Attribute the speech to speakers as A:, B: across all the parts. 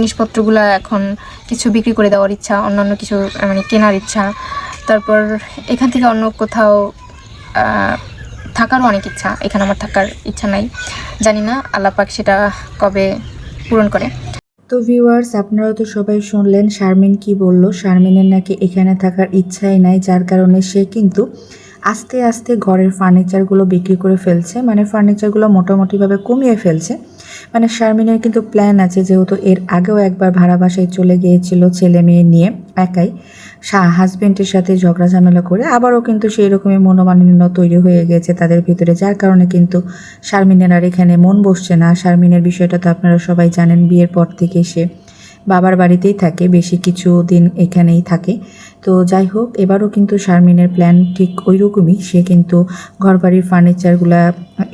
A: জিনিসপত্রগুলো এখন কিছু বিক্রি করে দেওয়ার ইচ্ছা, অন্যান্য কিছু মানে কেনার ইচ্ছা। তারপর এখান থেকে অন্য কোথাও থাকারও অনেক ইচ্ছা। এখানে আমার থাকার ইচ্ছা নাই, জানি না আল্লাহ পাক সেটা কবে পূরণ করে।
B: তো ভিউয়ার্স, আপনারা তো সবাই শুনলেন শারমিন কি বলল। শারমিনের নাকি এখানে থাকার ইচ্ছাই নাই, যার কারণে সে কিন্তু আস্তে আস্তে ঘরের ফার্নিচারগুলো বিক্রি করে ফেলছে, মানে ফার্নিচারগুলো মোটামুটিভাবে কমিয়ে ফেলছে। মানে শারমিনের কিন্তু প্ল্যান আছে, যেহেতু এর আগেও একবার ভাড়া বাসায় চলে গিয়েছিল ছেলে মেয়ে নিয়ে একাই, হাজব্যান্ডের সাথে ঝগড়া ঝামেলা করে, আবারও কিন্তু সেই রকমই মনোমালিন্য তৈরি হয়ে গেছে তাদের ভিতরে, যার কারণে কিন্তু শারমিনের আর এখানে মন বসছে না। শারমিনের বিষয়টা তো আপনারা সবাই জানেন, বিয়ের পর থেকে সে বাবার বাড়িতেই থাকে, বেশি কিছু দিন এখানেই থাকে। তো যাই হোক, এবারও কিন্তু শারমিনের প্ল্যান ঠিক ওই রকমই। সে কিন্তু ঘরবাড়ির ফার্নিচারগুলা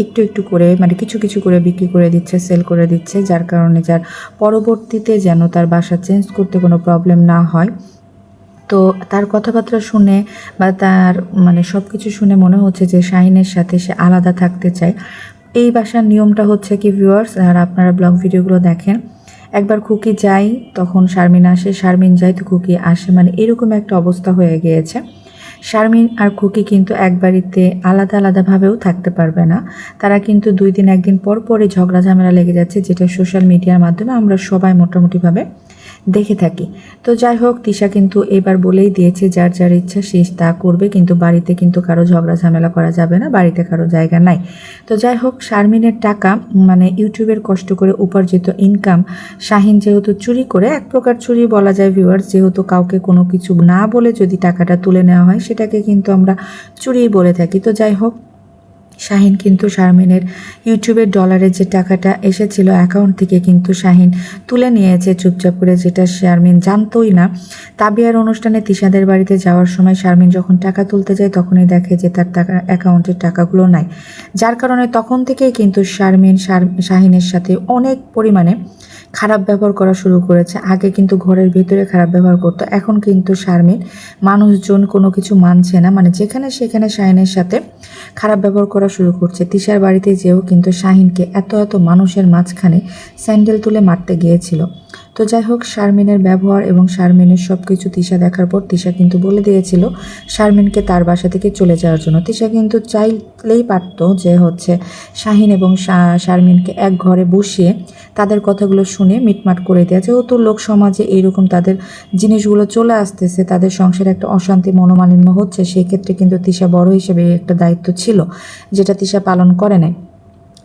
B: একটু একটু করে, মানে কিছু কিছু করে বিক্রি করে দিচ্ছে, সেল করে দিচ্ছে, যার কারণে যার পরবর্তীতে যেন তার বাসা চেঞ্জ করতে কোনো প্রবলেম না হয়। তো তার কথাবার্তা শুনে বা তার মানে সব কিছু শুনে মনে হচ্ছে যে শাহিনের সাথে সে আলাদা থাকতে চায়। এই বাসার নিয়মটা হচ্ছে কি ভিউয়ার্স, আর আপনারা ব্লগ ভিডিওগুলো দেখেন, একবার খুকি যায় তখন শারমিন আসে, শারমিন যায় তো খুকি আসে, মানে এরকম একটা অবস্থা হয়ে গিয়েছে। শারমিন আর খুকি কিন্তু এক বাড়িতে আলাদা আলাদাভাবেও থাকতে পারবে না। তারা কিন্তু 2 দিন 1 দিন পর পরই ঝগড়া ঝামেলা লেগে যাচ্ছে, যেটা সোশ্যাল মিডিয়ার মাধ্যমে আমরা সবাই মোটামুটিভাবে দেখে থাকি। তো যাই হোক, তিশা কিন্তু এবার বলেই দিয়েছে যার যার ইচ্ছা সে তা করবে, কিন্তু বাড়িতে কিন্তু কারো ঝগড়া ঝামেলা করা যাবে না, বাড়িতে কারো জায়গা নাই। তো যাই হোক, শারমিনের টাকা মানে ইউটিউবের কষ্ট করে উপার্জিত ইনকাম শাহিন যেহেতু চুরি করে, এক প্রকার চুরি বলা যায় ভিউয়ার্স, যেহেতু কাউকে কোনো কিছু না বলে যদি টাকাটা তুলে নেওয়া হয় সেটাকে কিন্তু আমরা চুরিই বলে থাকি। তো যাই হোক, শাহিন কিন্তু শারমিনের ইউটিউবের ডলারের যে টাকাটা এসেছিল অ্যাকাউন্ট থেকে কিন্তু শাহিন তুলে নিয়েছে চুপচাপ করে, যেটা শারমিন জানতোই না। তাবিয়ার অনুষ্ঠানে তিশাদের বাড়িতে যাওয়ার সময় শারমিন যখন টাকা তুলতে যায় তখনই দেখে যে তার টাকা অ্যাকাউন্টের টাকাগুলো নাই, যার কারণে তখন থেকেই কিন্তু শারমিন শাহিনের সাথে অনেক পরিমাণে খারাপ ব্যবহার করা শুরু করেছে। আগে কিন্তু ঘরের ভেতরে খারাপ ব্যবহার করতো, এখন কিন্তু শারমিন মানুষজন কোনো কিছু মানছে না, মানে যেখানে সেখানে শাহিনের সাথে খারাপ ব্যবহার করা শুরু করছে। তিশার বাড়িতে যেও কিন্তু শাহিনকে এত এত মানুষের মাঝখানে স্যান্ডেল তুলে মারতে গিয়েছিল। তো যাই হোক, শারমিনের ব্যবহার এবং শারমিনের সব কিছু তিশা দেখার পর তিশা কিন্তু বলে দিয়েছিল শারমিনকে তার বাসা থেকে চলে যাওয়ার জন্য। তিশা কিন্তু চাইলেই পারত যে হচ্ছে শাহিন এবং শারমিনকে এক ঘরে বসিয়ে তাদের কথাগুলো শুনে মিটমাট করে দেওয়া, যেহেতু লোক সমাজে এইরকম তাদের জিনিসগুলো চলে আসতেছে, তাদের সংসারে একটা অশান্তি মনোমালিন্য হচ্ছে, সেই ক্ষেত্রে কিন্তু তিশা বড় হিসেবে একটা দায়িত্ব ছিল যেটা তিশা পালন করে নাই।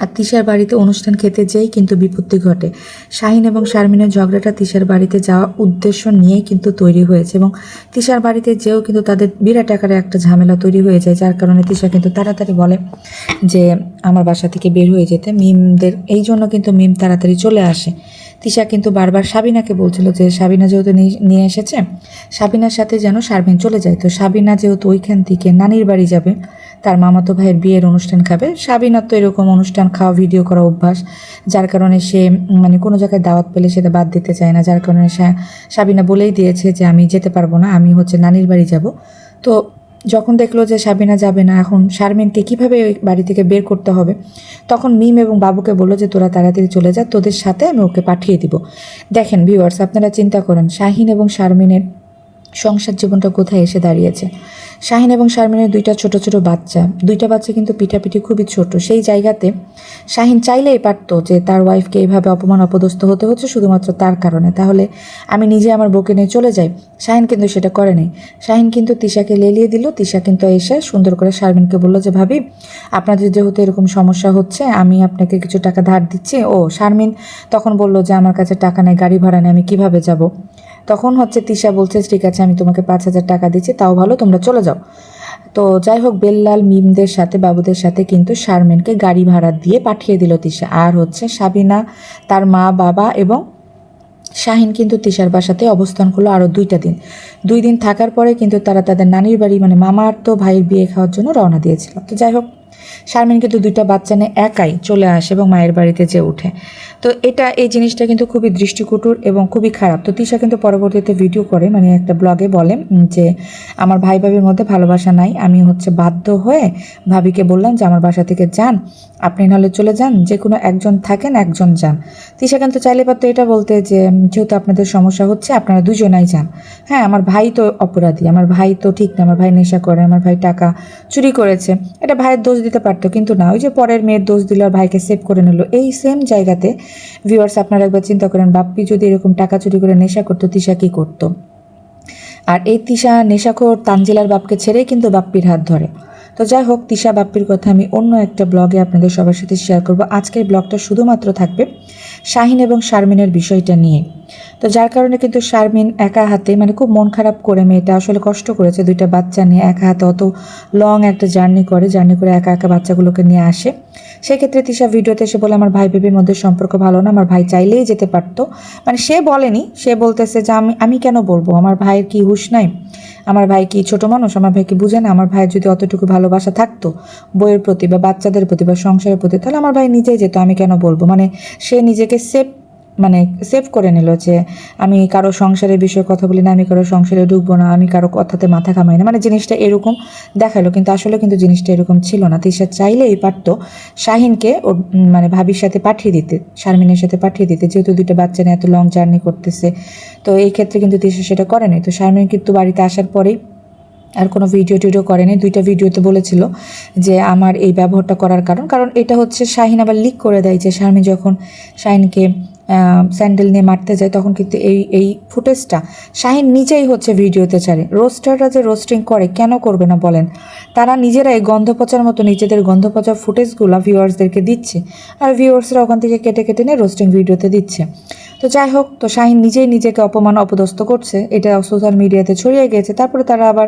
B: আর তিশার বাড়িতে অনুষ্ঠান খেতে যেই কিন্তু বিপত্তি ঘটে। শাহিন এবং শারমিনের ঝগড়াটা তিশার বাড়িতে যাওয়ার উদ্দেশ্য নিয়েই কিন্তু তৈরি হয়েছে, এবং তিশার বাড়িতে যেও কিন্তু তাদের বিরাট আকারে একটা ঝামেলা তৈরি হয়ে যায়, যার কারণে তিশা কিন্তু তাড়াতাড়ি বলে যে আমার বাসা থেকে বের হয়ে যেতে। মিমদের এই জন্য কিন্তু মিম তাড়াতাড়ি চলে আসে। তিশা কিন্তু বারবার সাবিনাকে বলছিল যে সাবিনা যেহেতু নিয়ে এসেছে, সাবিনার সাথে যেন শারমিন চলে যায়। তো সাবিনা যেহেতু ওইখান থেকে নানির বাড়ি যাবে, তার মামাতো ভাইয়ের বিয়ের অনুষ্ঠান খাবে, সাবিনার তো এরকম অনুষ্ঠান খাওয়া ভিডিও করা অভ্যাস, যার কারণে সে মানে কোনো জায়গায় দাওয়াত পেলে সেটা বাদ দিতে চায় না, যার কারণে সাবিনা বলেই দিয়েছে যে আমি যেতে পারবো না, আমি হচ্ছে নানির বাড়ি যাব। তো যখন দেখলো যে সাবিনা যাবে না, এখন শারমিনকে কীভাবে ওই বাড়ি থেকে বের করতে হবে, তখন মিম এবং বাবুকে বললো যে তোরা তাড়াতাড়ি চলে যা, তোদের সাথে আমি ওকে পাঠিয়ে দিব। দেখেন ভিউয়ার্স, আপনারা চিন্তা করেন শাহিন এবং শারমিনের সংসার জীবনটা কোথায় এসে দাঁড়িয়েছে। শাহিন এবং শারমিনের দুইটা ছোট ছোট বাচ্চা, দুইটা বাচ্চা কিন্তু পিঠাপিঠি খুবই ছোট। সেই জায়গাতে শাহিন চাইলেই পারতো যে তার ওয়াইফকে এইভাবে অপমান অপদস্থ হতে হচ্ছে শুধুমাত্র তার কারণে, তাহলে আমি নিজে আমার বউকে নিয়ে চলে যাই। শাহিন কিন্তু সেটা করে নাই। শাহিন কিন্তু তিশাকে লেলিয়ে দিল। তিশা কিন্তু এসে সুন্দর করে শারমিনকে বললো যে ভাবি, আপনাদের যেহেতু এরকম সমস্যা হচ্ছে আমি আপনাকে কিছু টাকা ধার দিচ্ছি। ও শারমিন তখন বলল যে আমার কাছে টাকা নেই, গাড়ি ভাড়া নেই, আমি কিভাবে যাব। তখন হচ্ছে তিশা বলছে ঠিক আছে আমি তোমাকে 5,000 টাকা দিচ্ছি, তাও ভালো, তোমরা চলে যাও। তো যাই হোক, বেল্লাল মিমদের সাথে বাবুদের সাথে কিন্তু শারমিনকে গাড়ি ভাড়া দিয়ে পাঠিয়ে দিল তিশা। আর হচ্ছে সাবিনা, তার মা বাবা এবং শাহিন কিন্তু তিশার বাসাতে অবস্থান করলো আরও 2টা দিন। 2 দিন থাকার পরে কিন্তু তারা তাদের নানির বাড়ি মানে মামার তো ভাইয়ের বিয়ে খাওয়ার জন্য রওনা দিয়েছিল। তো যাই হোক, শারমিন কিন্তু 2টা বাচ্চা নিয়ে একাই চলে আসে এবং মায়ের বাড়িতে যেয়ে ওঠে। তো এই জিনিসটা কিন্তু খুবই দৃষ্টিকটুর এবং খুবই খারাপ। তো তিশা কিন্তু পরবর্তীতে ভিডিও করে, মানে একটা ব্লগে বলে যে আমার ভাই ভাবির মধ্যে ভালোবাসা নাই, আমি হচ্ছে বাধ্য হয়ে ভাবিকে বললাম যে আমার বাসা থেকে যান, আপনি নাহলে চলে যান, যে কোনো একজন থাকেন, একজন যান। তিশা কিন্তু চাইলে পারতো এটা বলতে যে যেহেতু আপনাদের সমস্যা হচ্ছে আপনারা দুজনাই যান। হ্যাঁ, আমার ভাই তো অপরাধী, আমার ভাই তো ঠিক না, আমার ভাই নেশা করে, আমার ভাই টাকা চুরি করেছে, এটা ভাইয়ের দোষ দিতে পারতো, কিন্তু না, ওই যে পরের মেয়ের দোষ দিল আর ভাইকে সেভ করে নিল। এই সেম জায়গাতে ভিউয়ার্স আপনারা একবার চিন্তা করেন, বাপ্পি যদি এরকম টাকা চুরি করে নেশা করতো, তিশা কী করতো? আর এই তিশা নেশাখোর তানজিলার বাপকে ছেড়েই কিন্তু বাপ্পির হাত ধরে। তো যাই হোক, তিশা বাপ্পির কথা আমি অন্য একটা ব্লগে আপনাদের সবার সাথে শেয়ার করব। আজকের ব্লগটা শুধুমাত্র থাকবে শাহিন এবং শারমিনের বিষয়টা নিয়ে। তো যার কারণে কিন্তু শারমিন একা হাতে, মানে খুব মন খারাপ করে, মেয়েটা আসলে কষ্ট করেছে, দুইটা বাচ্চা নিয়ে একা হাতে অত লং একটা জার্নি করে একা একা বাচ্চাগুলোকে নিয়ে আসে। সেক্ষেত্রে তিশা ভিডিওতে এসে বলে আমার ভাই বেবির মধ্যে সম্পর্ক ভালো না, আমার ভাই চাইলেই যেতে পারতো। মানে সে বলেনি, সে বলতেছে যে আমি কেন বলবো, আমার ভাইয়ের কি হুঁশ নাই, আমার ভাই কি ছোট মানুষ, আমার ভাই কি বুঝে না, আমার ভাইয়ের যদি অতটুকু ভালোবাসা থাকতো বইয়ের প্রতি বা বাচ্চাদের প্রতি বা সংসারের প্রতি, তাহলে আমার ভাই নিজেই যেত, আমি কেন বলবো। মানে সে নিজেকে সেভ করে নিল যে আমি কারো সংসারের বিষয়ে কথা বলি না, আমি কারো সংসারে ঢুকবো না, আমি কারো কথাতে মাথা ঘামাই না, মানে জিনিসটা এরকম দেখালো, কিন্তু আসলে কিন্তু জিনিসটা এরকম ছিল না। তিশা চাইলেই পারতো শাহিনকে ওর মানে ভাবির সাথে পাঠিয়ে দিতে, শারমিনের সাথে পাঠিয়ে দিতে, যেহেতু দুইটা বাচ্চা নিয়ে এত লং জার্নি করতেছে। তো এই ক্ষেত্রে কিন্তু তিশা সেটা করেনি। তো শারমিন কিন্তু বাড়িতে আসার পরেই আর কোনো ভিডিও করেনি। দুইটা ভিডিওতে বলেছিল যে আমার এই ব্যবহারটা করার কারণ এটা হচ্ছে শাহিন আবার লিক করে দেয় যে শারমিন যখন শাহিনকে স্যান্ডেল নিয়ে মারতে যায়, তখন কিন্তু এই ফুটেজটা শাহিন নিজেই হচ্ছে ভিডিওতে ছাড়ে। রোস্টাররা যে রোস্টিং করে, কেন করবে না বলেন? তারা নিজেরাই গন্ধ পচার মতো নিজেদের গন্ধ পচা ফুটেজগুলো ভিউয়ার্সদেরকে দিচ্ছে, আর ভিউয়ার্সরা ওখান থেকে কেটে কেটে নিয়ে রোস্টিং ভিডিওতে দিচ্ছে। তো যাই হোক, তো শাহিন নিজেই নিজেকে অপমান অপদস্থ করছে, এটা সোশ্যাল মিডিয়াতে ছড়িয়ে গিয়েছে। তারপরে তারা আবার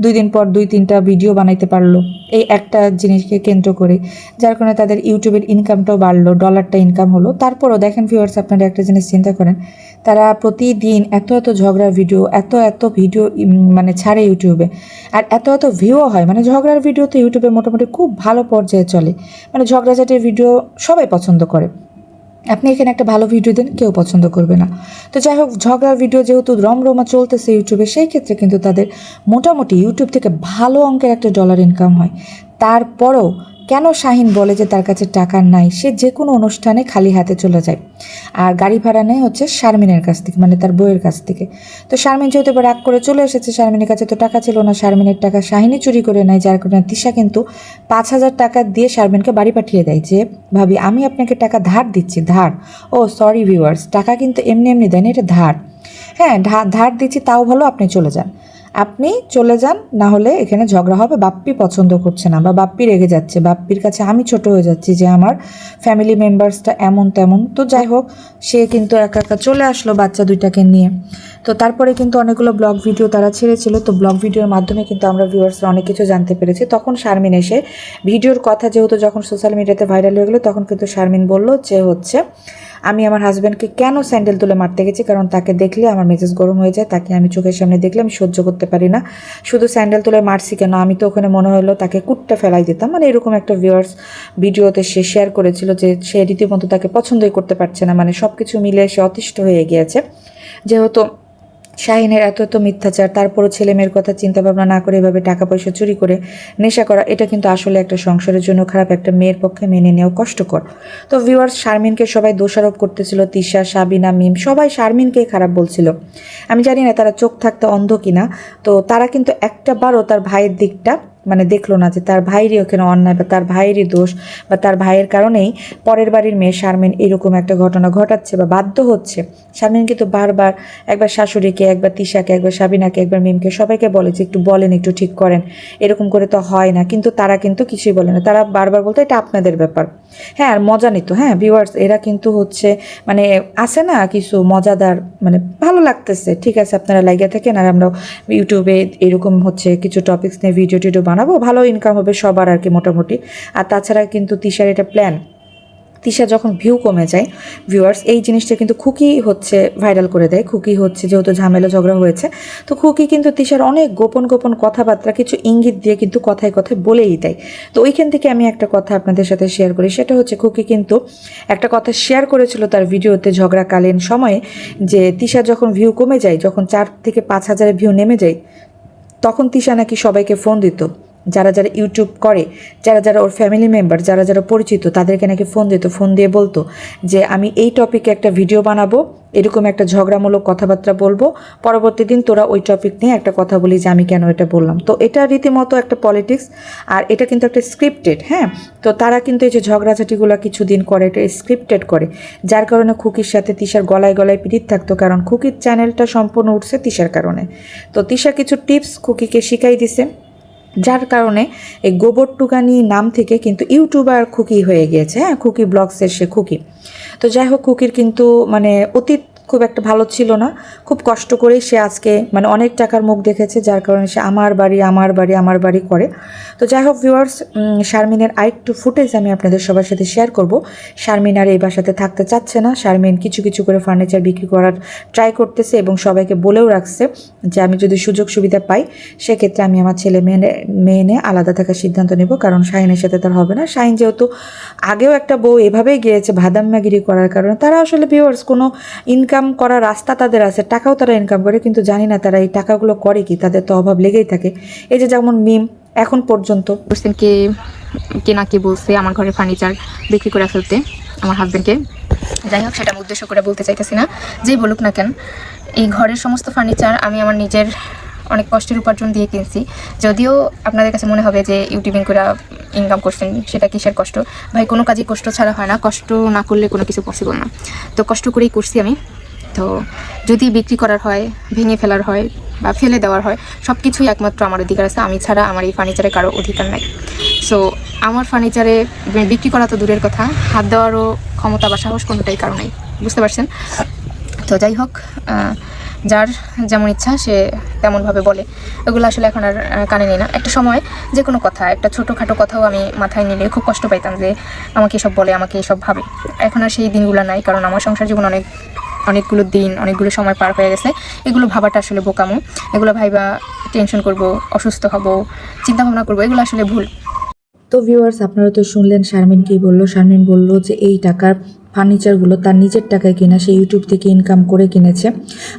B: 2 দিন পর 2-3টা ভিডিও বানাইতে পারলো এই একটা জিনিসকে কেন্দ্র করে, যার কারণে তাদের ইউটিউবের ইনকামটাও বাড়লো, ডলারটা ইনকাম হলো। তারপরও দেখেন ভিউয়ার্স, আপনারা একটা জিনিস চিন্তা করেন, তারা প্রতিদিন এত ঝগড়ার ভিডিও, এত ভিডিও মানে ছাড়ে ইউটিউবে, আর এত ভিউও হয়। মানে ঝগড়ার ভিডিও তো ইউটিউবে মোটামুটি খুব ভালো পর্যায়ে চলে, মানে ঝগড়াঝাটির ভিডিও সবাই পছন্দ করে। আপনি এখানে একটা ভালো ভিডিও দেন, কেউ পছন্দ করবে না। তো যাই হোক, ঝগড়ার ভিডিও যেহেতু রমরমা চলতেছে ইউটিউবে, সেই ক্ষেত্রে কিন্তু তাদের মোটামুটি ইউটিউব থেকে ভালো অঙ্কের একটা ডলার ইনকাম হয়। তারপরও কেন শাহিন বলে যে তার কাছে টাকা নাই? সে যে কোনো অনুষ্ঠানে খালি হাতে চলে যায়, আর গাড়ি ভাড়া নেয় হচ্ছে শারমিনের কাছ থেকে, মানে তার বইয়ের কাছ থেকে। তো শারমিন যেহেতু এবার রাগ করে চলে এসেছে, শারমিনের কাছে তো টাকা ছিল না, শারমিনের টাকা শাহিনই চুরি করে নেয়, যার কারণে তিশা কিন্তু 5,000 টাকা দিয়ে শারমিনকে বাড়ি পাঠিয়ে দেয় যে ভাবি আমি আপনাকে টাকা ধার দিচ্ছি, ধার। ও সরি ভিউয়ার্স, টাকা কিন্তু এমনি এমনি দেন, এটা ধার। হ্যাঁ, ধার দিচ্ছি, তাও ভালো আপনি চলে যান, আপনি চলে যান, না হলে এখানে ঝগড়া হবে, বাপ্পি পছন্দ করছে না বা বাপ্পি রেগে যাচ্ছে, বাপ্পির কাছে আমি ছোট হয়ে যাচ্ছি, যে আমার ফ্যামিলি মেম্বার্সটা এমন তেমন। তো যাই হোক, সে কিন্তু একা একা চলে আসলো বাচ্চা দুইটাকে নিয়ে। তো তারপরে কিন্তু অনেকগুলো ব্লগ ভিডিও তারা ছেড়েছিল, তো ব্লগ ভিডিওর মাধ্যমে কিন্তু আমরা ভিউয়ার্সরা অনেক কিছু জানতে পেরেছি। তখন শারমিন এসে ভিডিওর কথা যেহেতু যখন সোশ্যাল মিডিয়াতে ভাইরাল হয়ে গেলো, তখন কিন্তু শারমিন বলল যে হচ্ছে আমি আমার হাজব্যান্ডকে কেন স্যান্ডেল তুলে মারতে গেছি, কারণ তাকে দেখলে আমার মেজাজ গরম হয়ে যায়, তাকে আমি চোখের সামনে দেখলে আমি সহ্য করতে পারি না, শুধু স্যান্ডেল তুলে মারছি কেন, আমি তো ওখানে মনে হলো তাকে কুটটা ফেলাই দিতাম, মানে এরকম একটা ভিউয়ার্স ভিডিওতে সে শেয়ার করেছিল যে সে রীতিমতো তাকে পছন্দই করতে পারছে না, মানে সব কিছু মিলে সে অতিষ্ঠ হয়ে গিয়েছে। যেহেতু শাহিনের এত মিথ্যাচার, তারপরও ছেলে মেয়ের কথা চিন্তা ভাবনা না করে এভাবে টাকা পয়সা চুরি করে নেশা করা, এটা কিন্তু আসলে একটা সংসারের জন্য খারাপ, একটা মেয়ের পক্ষে মেনে নেওয়া কষ্টকর। তো ভিউয়ার্স, শারমিনকে সবাই দোষারোপ করতেছিল, তিশা, সাবিনা, মিম সবাই শারমিনকেই খারাপ বলছিল। আমি জানি না তারা চোখ থাকতে অন্ধ কিনা, তো তারা কিন্তু একটা বারও তার ভাইয়ের দিকটা মানে দেখলো না যে তার ভাইয়েরই ওখানে অন্যায় বা তার ভাইয়েরই দোষ বা তার ভাইয়ের কারণেই পরের বাড়ির মেয়ে শারমিন এরকম একটা ঘটনা ঘটাচ্ছে বা বাধ্য হচ্ছে। শারমিন কিন্তু বারবার একবার শাশুড়িকে, একবার তিশাকে, একবার সাবিনাকে, একবার মিমকে সবাইকে বলে যে একটু বলেন, একটু ঠিক করেন, এরকম করে তো হয় না, কিন্তু তারা কিন্তু কিছুই বলে না, তারা বারবার বলতো এটা আপনাদের ব্যাপার। হ্যাঁ, আর মজা নিত। হ্যাঁ ভিউয়ার্স, এরা কিন্তু হচ্ছে মানে আছে না কিছু মজাদার, মানে ভালো লাগতেছে, ঠিক আছে আপনারা লাগিয়ে থাকেন, আর আমরা ইউটিউবে এরকম হচ্ছে কিছু টপিকস নিয়ে ভিডিও টিডিও বানাবো, ভালো ইনকাম হবে সবার আর কি মোটামুটি। আর তাছাড়া কিন্তু তিশার এটা প্ল্যান, তিশা যখন ভিউ কমে যায় ভিউয়ার্স, এই জিনিসটা কিন্তু খুকি হচ্ছে ভাইরাল করে দেয়। খুকি হচ্ছে যেহেতু ঝামেলা ঝগড়া হয়েছে, তো খুকি কিন্তু তিশার অনেক গোপন কথাবার্তা কিছু ইঙ্গিত দিয়ে কিন্তু কথায় বলেই দেয়। তো ওইখান থেকে আমি একটা কথা আপনাদের সাথে শেয়ার করি, সেটা হচ্ছে খুকি কিন্তু একটা কথা শেয়ার করেছিল তার ভিডিওতে ঝগড়াকালীন সময়ে, যে তিশা যখন ভিউ কমে যায়, যখন 4 থেকে 5 হাজারের ভিউ নেমে যায়, তখন তিশা নাকি সবাইকে ফোন দিত যারা যারা ইউটিউব করে, যারা যারা ওর ফ্যামিলি মেম্বার, যারা যারা পরিচিত, তাদেরকে নাকি ফোন দিত, ফোন দিয়ে বলতো যে আমি এই টপিকে একটা ভিডিও বানাবো, এরকম একটা ঝগড়ামূলক কথাবার্তা বলবো, পরবর্তী দিন তোরা ওই টপিক নিয়ে একটা কথা বলি যে আমি কেন এটা বললাম। তো এটা রীতিমতো একটা পলিটিক্স, আর এটা কিন্তু একটা স্ক্রিপ্টেড। হ্যাঁ, তো তারা কিন্তু এই যে ঝগড়াঝাটিগুলো কিছুদিন করে, এটা স্ক্রিপ্টেড করে, যার কারণে খুকির সাথে তিশার গলায় গলায় পিরিত থাকতো, কারণ খুকির চ্যানেলটা সম্পূর্ণ উঠছে তিশার কারণে। তো তিশা কিছু টিপস খুকিকে শিখাই দিছে, যার কারণে এই গোবর টুকানি নাম থেকে কিন্তু ইউটিউবার খুকি হয়ে গিয়েছে। হ্যাঁ, খুকি ব্লগসের সে খুকি। তো যাই হোক, খুকির কিন্তু মানে অতীত খুব একটা ভালো ছিল না, খুব কষ্ট করেই সে আজকে মানে অনেক টাকার মুখ দেখেছে, যার কারণে সে আমার বাড়ি আমার বাড়ি আমার বাড়ি করে। তো যাই হোক ভিউয়ার্স, শারমিনের আরেকটু ফুটেজ আমি আপনাদের সবার সাথে শেয়ার করব। শারমিন আর এই বাসাতে থাকতে চাচ্ছে না, শারমিন কিছু কিছু করে ফার্নিচার বিক্রি করার ট্রাই করতেছে এবং সবাইকে বলেও রাখছে যে আমি যদি সুযোগ সুবিধা পাই সেক্ষেত্রে আমি আমার ছেলে মেয়ে নিয়ে আলাদা থাকার সিদ্ধান্ত নেব, কারণ শাহিনের সাথে তার হবে না। শাহিন যেহেতু আগেও একটা বউ এভাবেই গিয়েছে ভাদাম্মাগিরি করার কারণে, তারা আসলে ভিউয়ার্স কোনো ইনকাম করার রাস্তা তাদের আছে, টাকাও তারা ইনকাম করে, কিন্তু জানি না তারা এই টাকাগুলো করে কি, তাদের তো অভাব লেগেই থাকে। এই যে যেমন মিম এখন পর্যন্ত
A: কে কে না কে বলছে আমার ঘরের ফার্নিচার বিক্রি করে ফেলতে আমার হাজবেন্ডকে। যাই হোক, সেটা আমি উদ্দেশ্য করে বলতে চাইতেছি না, যেই বলুক না কেন, এই ঘরের সমস্ত ফার্নিচার আমি আমার নিজের অনেক কষ্টের উপার্জন দিয়ে কিনছি। যদিও আপনাদের কাছে মনে হবে যে ইউটিউবিং করে ইনকাম করছেন, সেটা কিসের কষ্ট? ভাই, কোনো কাজই কষ্ট ছাড়া হয় না, কষ্ট না করলে কোনো কিছু পসিবল না। তো কষ্ট করেই করছি আমি। তো যদি বিক্রি করার হয়, ভেঙে ফেলার হয় বা ফেলে দেওয়ার হয়, সব কিছুই একমাত্র আমার অধিকার আছে, আমি ছাড়া আমার এই ফার্নিচারে কারো অধিকার নাই। সো আমার ফার্নিচারে বিক্রি করা তো দূরের কথা, হাত দেওয়ারও ক্ষমতা বা সাহস কোনোটাই কারো নাই, বুঝতে পারছেন? তো যাই হোক, যার যেমন ইচ্ছা সে তেমনভাবে বলে, ওগুলো আসলে এখন আর কানে নিই না। একটা সময় যে কোনো কথা, একটা ছোটোখাটো কথাও আমি মাথায় নিলে খুব কষ্ট পাইতাম যে আমাকে এসব বলে, আমাকে এসব ভাবে। এখন আর সেই দিনগুলো নাই, কারণ আমার সংসার জীবন অনেকগুলো দিন, অনেকগুলো সময় পার হয়ে গেছে। এগুলো ভাবাটা আসলে বোকামো, এগুলো ভাইবা টেনশন করব, অসুস্থ হব, চিন্তাভাবনা করবো, এগুলো আসলে ভুল।
B: তো ভিউয়ার্স, আপনারা তো শুনলেন শারমিন কি বলল। শারমিন বলল যে এই টাকার ফার্নিচারগুলো তার নিজের টাকায় কিনা, সে ইউটিউব থেকে ইনকাম করে কিনেছে।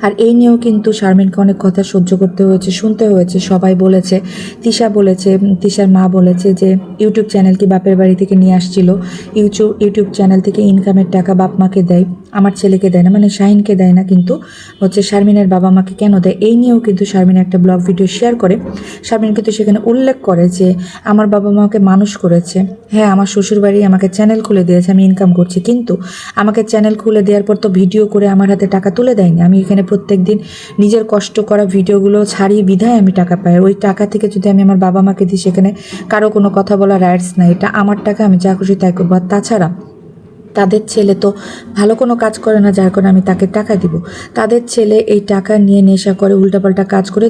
B: আর এই নিয়েও কিন্তু শারমিনকে অনেক কথা সহ্য করতে হয়েছে, শুনতে হয়েছে। সবাই বলেছে, তিশা বলেছে, তিশার মা বলেছে যে ইউটিউব চ্যানেল কি বাপের বাড়ি থেকে নিয়ে আসছিল, ইউটিউব চ্যানেল থেকে ইনকামের টাকা বাপ মাকে দেয়, আমার ছেলেকে দেয় না, মানে শাহিনকে দেয় না, কিন্তু হচ্ছে শারমিনের বাবা মাকে কেন দেয়। এই নিয়েও কিন্তু শারমিন একটা ব্লগ ভিডিও শেয়ার করে। শারমিন কিন্তু সেখানে উল্লেখ করে যে আমার বাবা মাকে মানুষ করেছে, হ্যাঁ আমার শ্বশুরবাড়ি আমাকে চ্যানেল খুলে দিয়েছে, আমি ইনকাম করছি, কিন্তু আমাকে চ্যানেল খুলে দেওয়ার পর তো ভিডিও করে আমার হাতে টাকা তুলে দেয়নি। আমি এখানে প্রত্যেক দিন নিজের কষ্ট করা ভিডিওগুলো ছাড়িয়ে বিধায় আমি টাকা পাই। ওই টাকা থেকে যদি আমি আমার বাবা মাকে দিই, সেখানে কারো কোনো কথা বলার রাইটস নাই, এটা আমার টাকা, আমি যা খুশি তাই করবো। আর তাছাড়া তাদের ছেলে তো ভালো কোনো কাজ করে না, যার কারণে আমি তাকে টাকা দিব। তাদের ছেলে এই টাকা নিয়ে নেশা করে, উল্টাপাল্টা কাজ করে,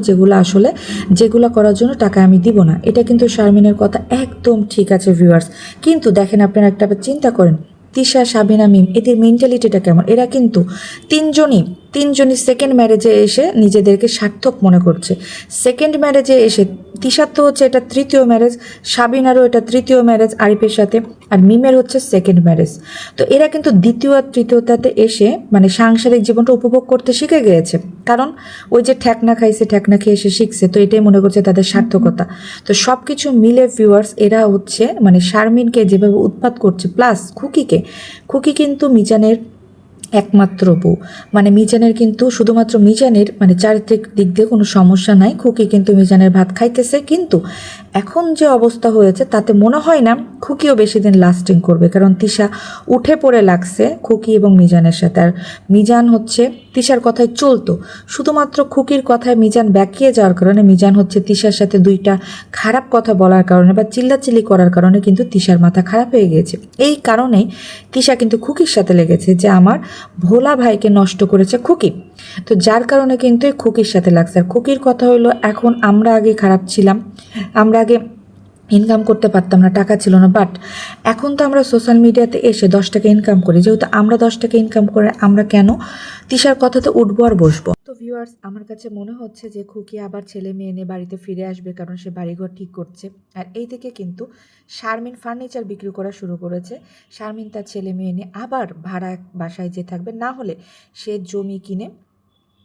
B: যেগুলো করার জন্য টাকা আমি দিব না। এটা কিন্তু শারমিনের কথা একদম ঠিক আছে ভিউয়ার্স। কিন্তু দেখেন, আপনারা একটা চিন্তা করেন, তিশা, সাবিনা, মিম, এদের মেন্টালিটিটা কেমন। এরা কিন্তু তিনজনই সেকেন্ড ম্যারেজে এসে নিজেদেরকে সার্থক মনে করছে। সেকেন্ড ম্যারেজে এসে তিশার তো হচ্ছে এটা তৃতীয় ম্যারেজ, সাবিনারও এটা তৃতীয় ম্যারেজ আরিফের সাথে, আর মিমের হচ্ছে সেকেন্ড ম্যারেজ। তো এরা কিন্তু দ্বিতীয় আর তৃতীয়টাতে এসে মানে সাংসারিক জীবনটা উপভোগ করতে শিখে গিয়েছে, কারণ ওই যে ঠেকনা খাইছে, ঠেকনা খেয়ে এসে শিখছে, তো এটাই মনে করছে তাদের সার্থকতা। তো সব কিছু মিলে ভিউয়ার্স, এরা হচ্ছে মানে শারমিনকে যেভাবে উৎপাত করছে, প্লাস খুকি কিন্তু মিজানের একমাত্র বউ, মানে মিজানের কিন্তু শুধুমাত্র মিজানের মানে চারিত্রিক দিক দিয়ে কোনো সমস্যা নাই, খুকি কিন্তু মিজানের ভাত খাইতেছে। কিন্তু এখন যে অবস্থা হয়েছে তাতে মনে হয় না খুকিও বেশি দিন লাস্টিং করবে, কারণ তিশা উঠে পড়ে লাগছে খুকি এবং মিজানের সাথে। আর মিজান হচ্ছে তিশার কথায় চলতো, শুধুমাত্র খুকির কথায় মিজান ব্যাকিয়ে যাওয়ার কারণে, মিজান হচ্ছে তিশার সাথে দুইটা খারাপ কথা বলার কারণে বা চিল্লাচিল্লি করার কারণে কিন্তু তিশার মাথা খারাপ হয়ে গিয়েছে। এই কারণেই তিশা কিন্তু খুকির সাথে লেগেছে যে আমার ভোলা ভাইকে নষ্ট করেছে খুকি। তো যার কারণে কিন্তু এই খুকির সাথে লাগছে। আর খুকির কথা হলো, এখন আমরা আগে খারাপ ছিলাম, আমরা আগে ইনকাম করতে পারতাম না, টাকা ছিল না, বাট এখন তো আমরা সোশ্যাল মিডিয়াতে এসে 10 টাকা ইনকাম করি। যেহেতু আমরা 10 টাকা ইনকাম করে আমরা কেন তিশার কথাতে উঠবো আর বসবো? তো ভিউয়ার্স, আমার কাছে মনে হচ্ছে যে খুকি আবার ছেলে মেয়ে নিয়ে বাড়িতে ফিরে আসবে, কারণ সে বাড়িঘর ঠিক করছে। আর এই থেকে কিন্তু শারমিন ফার্নিচার বিক্রি করা শুরু করেছে। শারমিন তার ছেলে মেয়ে নিয়ে আবার ভাড়া বাসায় যে থাকবে, না হলে সে জমি কিনে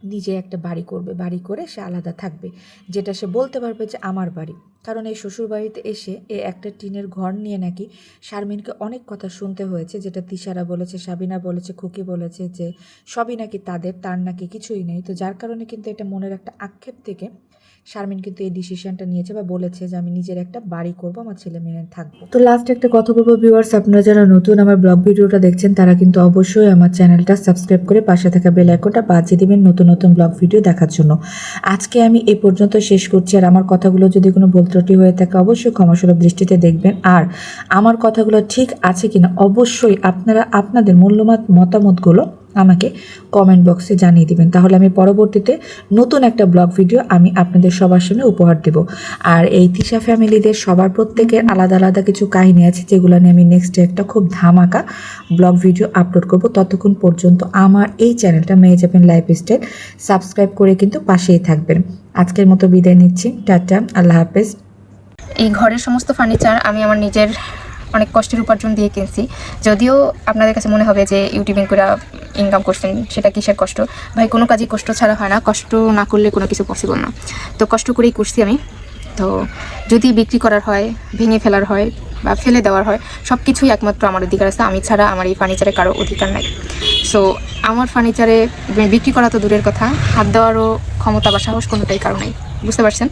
B: নিজে একটা বাড়ি করবে, বাড়ি করে সে আলাদা থাকবে, যেটা সে বলতে পারবে যে আমার বাড়ি। কারণ এই শ্বশুরবাড়িতে এসে একটা টিনের ঘর নিয়ে নাকি শারমিনকে অনেক কথা শুনতে হয়েছে, যেটা তিশারা বলেছে, সাবিনা বলেছে, খুকি বলেছে যে সবই নাকি তার নাকি কিছুই নেই। তো যার কারণে কিন্তু এটা মনের একটা আক্ষেপ থেকে শারমিন কিন্তু এই ডিসিশনটা নিয়েছে বা বলেছে যে আমি নিজের একটা বাড়ি করব, আমার ছেলে মেয়ে থাকবো। তো লাস্ট একটা কথা বলবো ভিউয়ার্স, আপনারা যারা নতুন আমার ব্লগ ভিডিওটা দেখছেন তারা কিন্তু অবশ্যই আমার চ্যানেলটা সাবস্ক্রাইব করে পাশে থাকা বেল আইকনটা বাজিয়ে দিবেন নতুন নতুন ব্লগ ভিডিও দেখার জন্য। আজকে আমি এই পর্যন্ত শেষ করছি। আর আমার কথাগুলো যদি কোনো ভুল ত্রুটি হয়ে থাকে অবশ্যই ক্ষমাসুলভ দৃষ্টিতে দেখবেন। আর আমার কথাগুলো ঠিক আছে কিনা অবশ্যই আপনারা আপনাদের মূল্যবান মতামতগুলো আমাকে কমেন্ট বক্সে জানিয়ে দিবেন, তাহলে আমি পরবর্তীতে নতুন একটা ব্লগ ভিডিও আমি আপনাদের সবার সামনে উপহার দেব। আর এই তিশা ফ্যামিলিদের সবার প্রত্যেকের আলাদা আলাদা কিছু কাহিনী আছে, যেগুলো নিয়ে আমি নেক্সট একটা খুব ধামাকা ব্লগ ভিডিও আপলোড করব। ততক্ষণ পর্যন্ত আমার এই চ্যানেলটা মেহেজাবিন লাইফস্টাইল সাবস্ক্রাইব করে কিন্তু পাশেই থাকবেন। আজকের মতো বিদায় নিচ্ছি, টাটা, আল্লাহ হাফেজ।
A: এই ঘরের সমস্ত ফার্নিচার আমি আমার নিজের অনেক কষ্টের উপার্জন দিয়ে কিনছি। যদিও আপনাদের কাছে মনে হবে যে ইউটিউবিং করে ইনকাম করছেন, সেটা কিসের কষ্ট? ভাই, কোনো কাজই কষ্ট ছাড়া হয় না, কষ্ট না করলে কোনো কিছু পসিবল না। তো কষ্ট করেই করছি আমি। তো যদি বিক্রি করার হয়, ভেঙে ফেলার হয় বা ফেলে দেওয়ার হয়, সব কিছুই একমাত্র আমার অধিকার আছে। আমি ছাড়া আমার এই ফার্নিচারে কারো অধিকার নাই। সো আমার ফার্নিচারে বিক্রি করা তো দূরের কথা, হাত দেওয়ারও ক্ষমতা বা সাহস কোনোটাই কারো নাই, বুঝতে পারছেন?